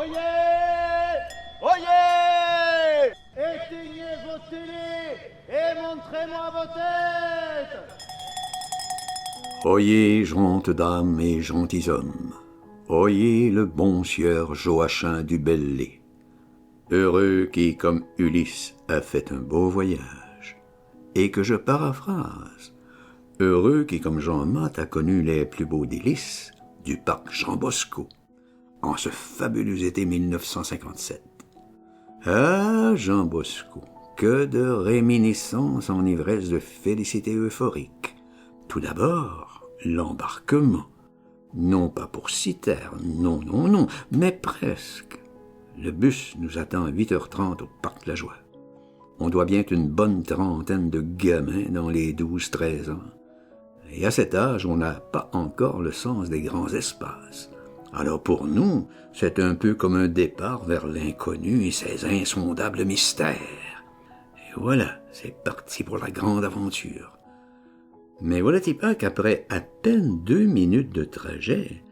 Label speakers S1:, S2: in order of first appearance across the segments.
S1: Oyez! Oyez! Éteignez vos télés et montrez-moi vos têtes!
S2: Oyez, gentes dames et gentilshommes, oyez le bon sieur Joachim du Bellay, heureux qui, comme Ulysse, a fait un beau voyage, et que je paraphrase, heureux qui, comme Jean Motte, a connu les plus beaux délices du parc Jean Bosco, en ce fabuleux été 1957. Ah, Jean Bosco, que de réminiscences en ivresse de félicité euphorique. Tout d'abord, l'embarquement. Non pas pour Citerne, non, mais presque. Le bus nous attend à 8h30 au Parc La Joie. On doit bien être une bonne trentaine de gamins dans les 12-13 ans. Et à cet âge, on n'a pas encore le sens des grands espaces. Alors pour nous, c'est un peu comme un départ vers l'inconnu et ses insondables mystères. Et voilà, c'est parti pour la grande aventure. Mais voilà-t-il pas qu'après à peine 2 minutes de trajet,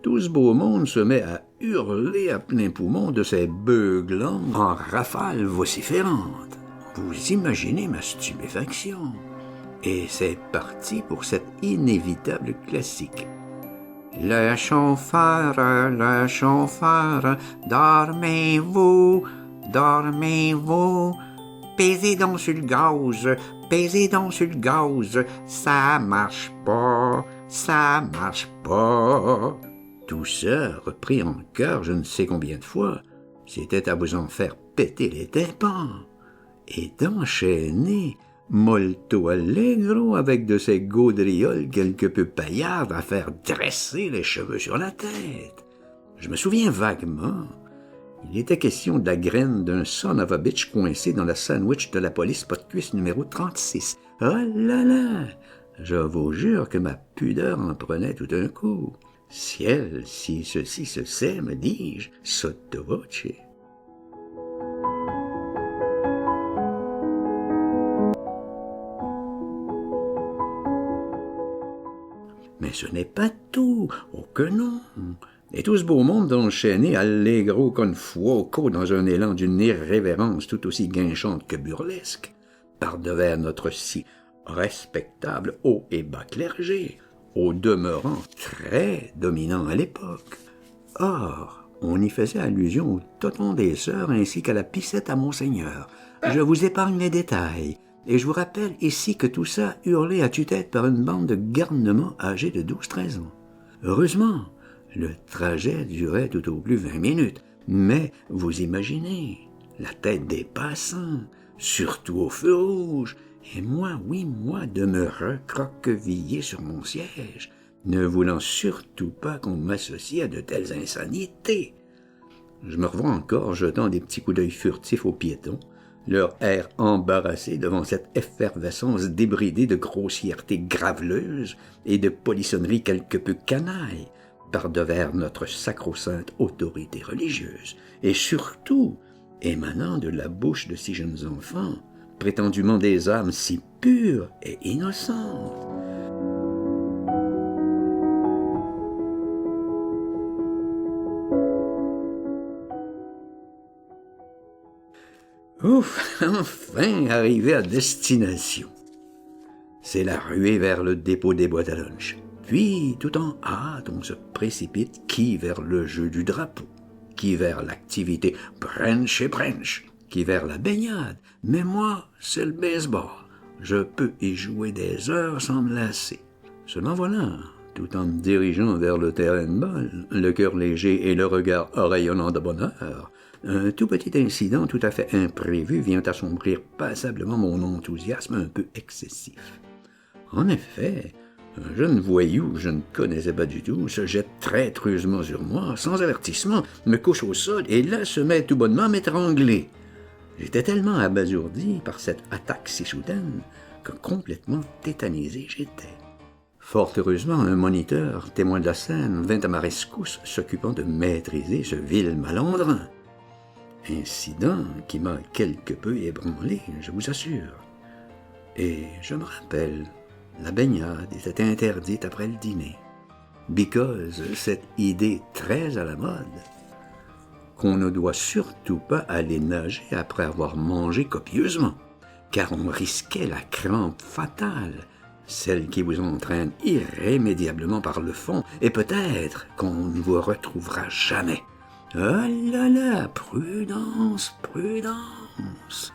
S2: tout ce beau monde se met à hurler à plein poumon de ses beuglants en rafales vociférantes. Vous imaginez ma stupéfaction. Et c'est parti pour cet inévitable classique. Le chauffeur, dormez-vous, pesez donc sur le gaz, ça marche pas. Tout ça, repris en chœur je ne sais combien de fois, c'était à vous en faire péter les tympans, et d'enchaîner molto allegro avec de ces gaudrioles quelque peu paillardes à faire dresser les cheveux sur la tête. Je me souviens vaguement, il était question de la graine d'un son of a bitch coincé dans la sandwich de la police pas de cuisse numéro 36. Oh là là! Je vous jure que ma pudeur en prenait tout un coup. Ciel, si ceci se sait, me dis-je, sotto voce. Mais ce n'est pas tout, oh que non. Et tout ce beau monde enchaîné allegro con fuoco dans un élan d'une irrévérence tout aussi guinchante que burlesque, par devers notre si respectable haut et bas clergé, au demeurant très dominant à l'époque. Or, on y faisait allusion au toton des sœurs ainsi qu'à la piscette à Monseigneur. Je vous épargne les détails, et je vous rappelle ici que tout ça hurlé à tue-tête par une bande de garnements âgés de 12-13 ans. Heureusement, le trajet durait tout au plus 20 minutes, mais vous imaginez, la tête des passants, surtout au feu rouge, et moi, oui, moi, de me recroqueviller sur mon siège, ne voulant surtout pas qu'on m'associe à de telles insanités. Je me revois encore jetant des petits coups d'œil furtifs aux piétons, leur air embarrassé devant cette effervescence débridée de grossièreté graveleuse et de polissonnerie quelque peu canaille, par devers notre sacro-sainte autorité religieuse, et surtout émanant de la bouche de si jeunes enfants, prétendument des âmes si pures et innocentes. Ouf, enfin arrivé à destination. C'est la ruée vers le dépôt des boîtes à lunch. Puis, tout en hâte, on se précipite qui vers le jeu du drapeau, qui vers l'activité brunch et brunch, qui vers la baignade. Mais moi, c'est le baseball. Je peux y jouer des heures sans me lasser. Seulement voilà, tout en me dirigeant vers le terrain de balle, le cœur léger et le regard rayonnant de bonheur, un tout petit incident tout à fait imprévu vient assombrir passablement mon enthousiasme un peu excessif. En effet, un jeune voyou que je ne connaissais pas du tout se jette traîtreusement sur moi, sans avertissement, me couche au sol et là se met tout bonnement à m'étrangler. J'étais tellement abasourdi par cette attaque si soudaine que complètement tétanisé j'étais. Fort heureusement, un moniteur, témoin de la scène, vint à ma rescousse s'occupant de maîtriser ce vil malandrin. Incident qui m'a quelque peu ébranlé, je vous assure. Et je me rappelle, la baignade était interdite après le dîner, because cette idée très à la mode. qu'on ne doit surtout pas aller nager après avoir mangé copieusement, car on risquait la crampe fatale, celle qui vous entraîne irrémédiablement par le fond, et peut-être qu'on ne vous retrouvera jamais. Ah là là, prudence, prudence.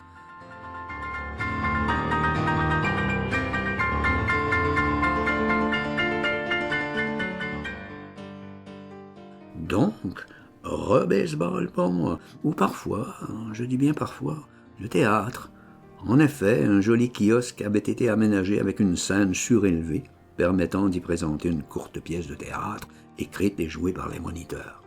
S2: Donc, re-baseball pour moi, ou parfois, je dis bien parfois, le théâtre. En effet, un joli kiosque avait été aménagé avec une scène surélevée, permettant d'y présenter une courte pièce de théâtre, écrite et jouée par les moniteurs.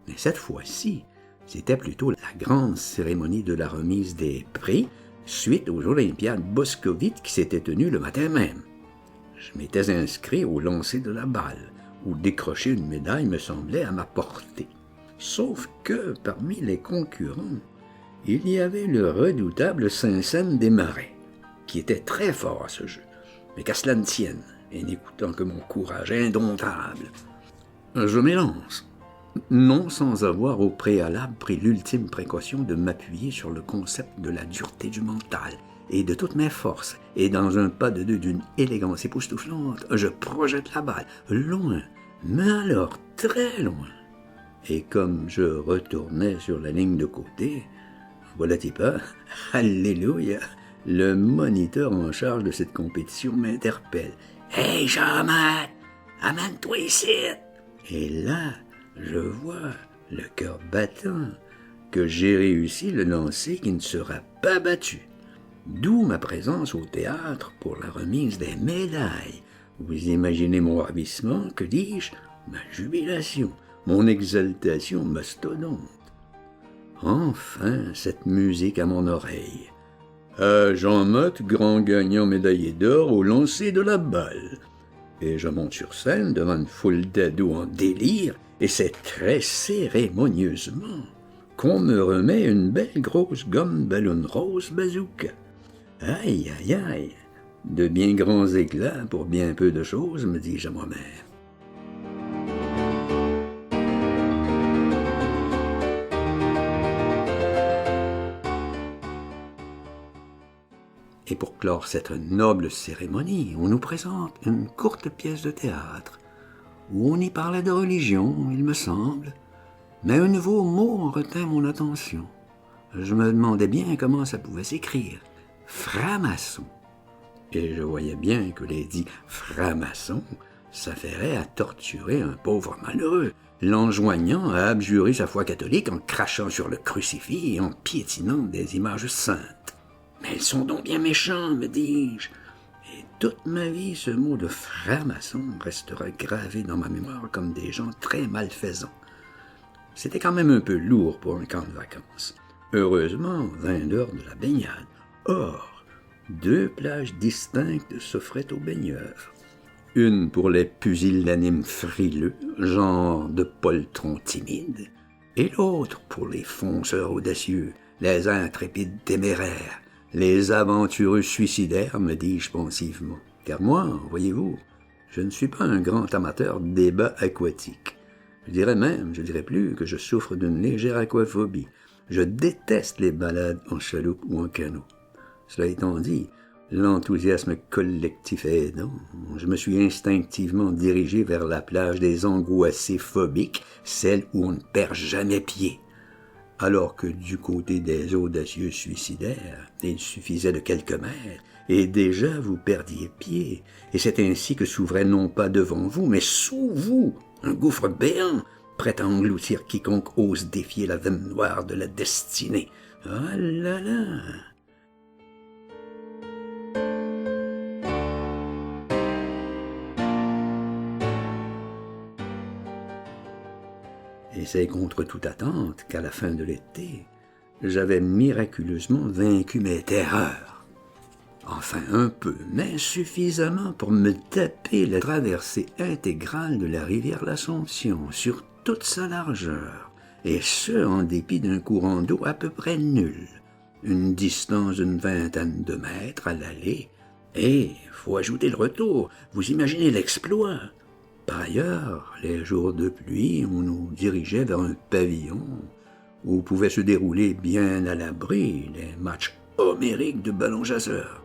S2: Mais cette fois-ci, c'était plutôt la grande cérémonie de la remise des prix, suite aux Olympiades boscovites qui s'étaient tenues le matin même. Je m'étais inscrit au lancer de la balle, où décrocher une médaille me semblait à ma portée. Sauf que, parmi les concurrents, il y avait le redoutable Saint-Saëns des Marais, qui était très fort à ce jeu, mais qu'à cela ne tienne, et n'écoutant que mon courage indomptable. Je m'élance, non sans avoir au préalable pris l'ultime précaution de m'appuyer sur le concept de la dureté du mental, et de toutes mes forces, et dans un pas de deux d'une élégance époustouflante, je projette la balle, loin, mais alors très loin. Et comme je retournais sur la ligne de côté, voilà-t-il pas, alléluia, le moniteur en charge de cette compétition m'interpelle. « Hey Jean-Marc, amène-toi ici! » Et là, je vois, le cœur battant, que j'ai réussi le lancer qui ne sera pas battu. D'où ma présence au théâtre pour la remise des médailles. Vous imaginez mon ravissement, que dis-je, ma jubilation, mon exaltation mastodonte. Enfin, cette musique à mon oreille. Jean-Motte, grand gagnant médaillé d'or au lancer de la balle. Et je monte sur scène devant une foule d'ados en délire, et c'est très cérémonieusement qu'on me remet une belle grosse gomme ballon rose bazooka. Aïe, aïe, aïe, de bien grands éclats pour bien peu de choses, me dis-je à moi-même. Et pour clore cette noble cérémonie, on nous présente une courte pièce de théâtre, où on y parlait de religion, il me semble, mais un nouveau mot en retint mon attention. Je me demandais bien comment ça pouvait s'écrire. Franc-maçon. Et je voyais bien que les dits francs-maçons s'affairaient à torturer un pauvre malheureux, l'enjoignant à abjurer sa foi catholique en crachant sur le crucifix et en piétinant des images saintes. Mais ils sont donc bien méchants, me dis-je. Et toute ma vie, ce mot de franc-maçon restera gravé dans ma mémoire comme des gens très malfaisants. C'était quand même un peu lourd pour un camp de vacances. Heureusement, 20 heures de la baignade. Or, 2 plages distinctes s'offraient aux baigneurs. Une pour les pusillanimes frileux, genre de poltrons timides, et l'autre pour les fonceurs audacieux, les intrépides téméraires, les aventureux suicidaires, me dis-je pensivement. Car moi, voyez-vous, je ne suis pas un grand amateur de débats aquatiques. Je dirais plus que je souffre d'une légère aquaphobie. Je déteste les balades en chaloupe ou en canot. Cela étant dit, l'enthousiasme collectif aidant, je me suis instinctivement dirigé vers la plage des angoissés phobiques, celle où on ne perd jamais pied. Alors que du côté des audacieux suicidaires, il suffisait de quelques mètres, et déjà vous perdiez pied, et c'est ainsi que s'ouvrait non pas devant vous, mais sous vous, un gouffre béant, prêt à engloutir quiconque ose défier la veine noire de la destinée. Ah là là! Et c'est contre toute attente qu'à la fin de l'été, j'avais miraculeusement vaincu mes terreurs. Enfin un peu, mais suffisamment pour me taper la traversée intégrale de la rivière l'Assomption sur toute sa largeur, et ce en dépit d'un courant d'eau à peu près nul, une distance d'une 20aine de mètres à l'aller, et, faut ajouter le retour, vous imaginez l'exploit. Par ailleurs, les jours de pluie, on nous dirigeait vers un pavillon où pouvaient se dérouler bien à l'abri les matchs homériques de ballon-chasseur.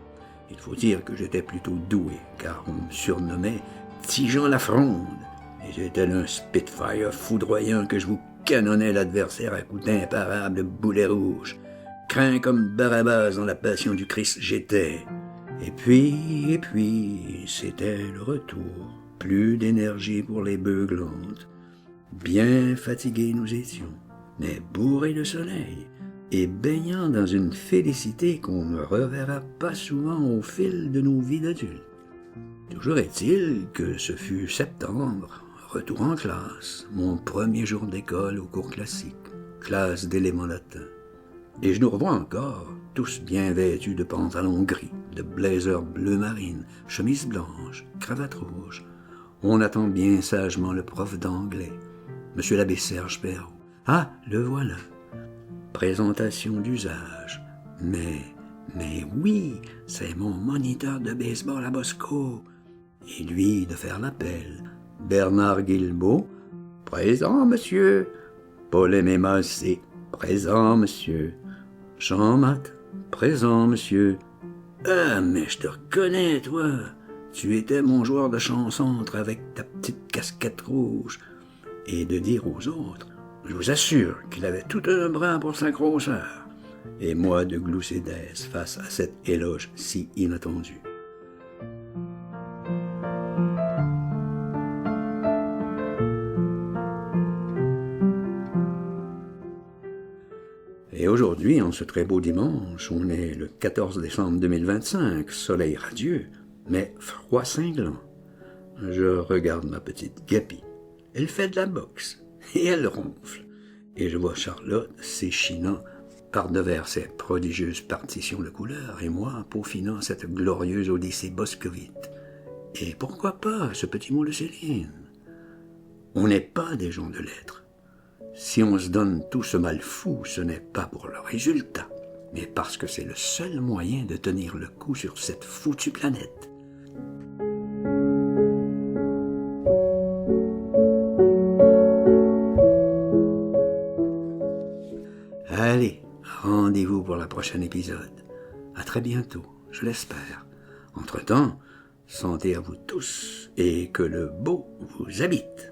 S2: Il faut dire que j'étais plutôt doué, car on me surnommait Tigeon la Fronde, et j'étais un Spitfire foudroyant que je vous canonnais l'adversaire à coups d'imparables de boulets rouges. Craint comme Barabbas dans la Passion du Christ j'étais. Et puis, c'était le retour. Plus d'énergie pour les beuglantes. Bien fatigués nous étions, mais bourrés de soleil, et baignant dans une félicité qu'on ne reverra pas souvent au fil de nos vies d'adultes. Toujours est-il que ce fut septembre, retour en classe, mon premier jour d'école au cours classique, classe d'éléments latins. Et je nous revois encore, tous bien vêtus de pantalons gris, de blazers bleu marine, chemise blanche, cravate rouge. On attend bien sagement le prof d'anglais, Monsieur l'abbé Serge Perrault. Ah, le voilà. Présentation d'usage. Mais oui, c'est mon moniteur de baseball à Bosco. Et lui de faire l'appel. Bernard Guilbeault. Présent, monsieur. Paul-Aimé Massé. Présent, monsieur. Jean-Math. Présent, monsieur. Ah, mais je te reconnais, toi. Tu étais mon joueur de chancentre avec ta petite casquette rouge. Et de dire aux autres, je vous assure qu'il avait tout un bras pour sa grosseur. Et moi de glousser d'aise face à cet éloge si inattendu. Et aujourd'hui, en ce très beau dimanche, on est le 14 décembre 2025, soleil radieux, mais froid cinglant. Je regarde ma petite Guépie. Elle fait de la boxe, et elle ronfle. Et je vois Charlotte s'échinant par-devers ces prodigieuses partitions de couleurs, et moi peaufinant cette glorieuse odyssée boscovite. Et pourquoi pas ce petit mot de Céline? On n'est pas des gens de lettres. Si on se donne tout ce mal fou, ce n'est pas pour le résultat, mais parce que c'est le seul moyen de tenir le coup sur cette foutue planète. Allez, rendez-vous pour le prochain épisode. À très bientôt, je l'espère. Entre-temps, santé à vous tous et que le beau vous habite.